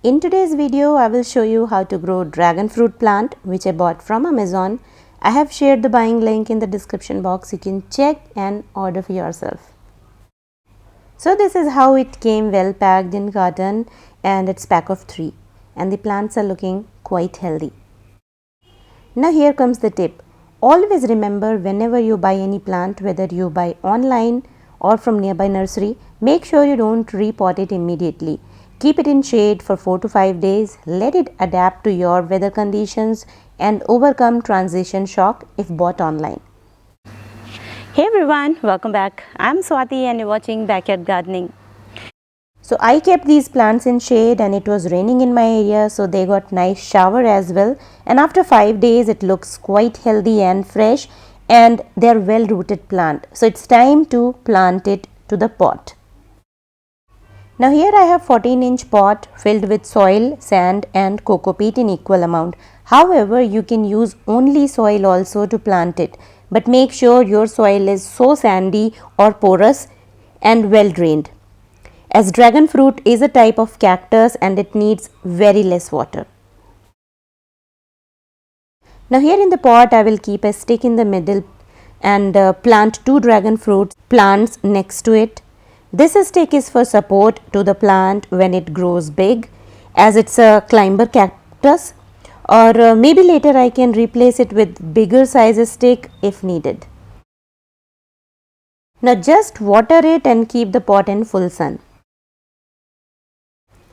In today's video, I will show you how to grow dragon fruit plant which I bought from Amazon. I have shared the buying link in the description box. You can check and order for yourself. So this is how it came, well packed in carton, and it's pack of 3, and the plants are looking quite healthy. Now here comes the tip. Always remember, whenever you buy any plant, whether you buy online or from nearby nursery, make sure you don't repot it immediately. Keep it in shade for 4 to 5 days, let it adapt to your weather conditions and overcome transition shock if bought online. Hey everyone, welcome back. I'm Swati and you're watching Backyard Gardening. So I kept these plants in shade and it was raining in my area, so they got nice shower as well, and after 5 days it looks quite healthy and fresh and they're well rooted plant. So it's time to plant it to the pot. Now here I have 14-inch pot filled with soil, sand and coco peat in equal amount. However, you can use only soil also to plant it, but make sure your soil is so sandy or porous and well drained, as dragon fruit is a type of cactus and it needs very less water. Now here in the pot I will keep a stick in the middle and plant 2 dragon fruit plants next to it. This stick is for support to the plant when it grows big, as it's a climber cactus, or maybe later I can replace it with bigger size stick if needed. Now just water it and keep the pot in full sun.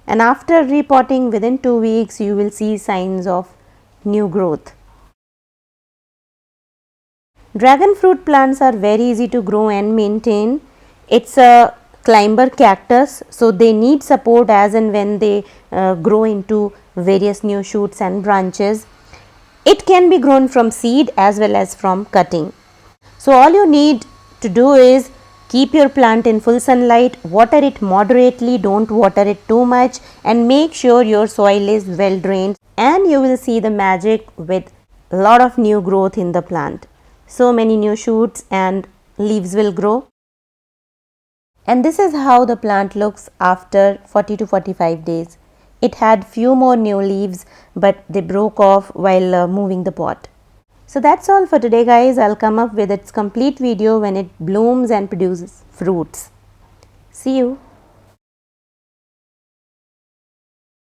And after repotting within 2 weeks, you will see signs of new growth. Dragon fruit plants are very easy to grow and maintain. It's a climber cactus, so they need support as and when they grow into various new shoots and branches. It can be grown from seed as well as from cutting. So all you need to do is keep your plant in full sunlight, water it moderately, don't water it too much, and make sure your soil is well drained, and you will see the magic with a lot of new growth in the plant. So many new shoots and leaves will grow. And this is how the plant looks after 40 to 45 days. It had few more new leaves, but they broke off while moving the pot. So that's all for today guys. I'll come up with its complete video when it blooms and produces fruits. See you.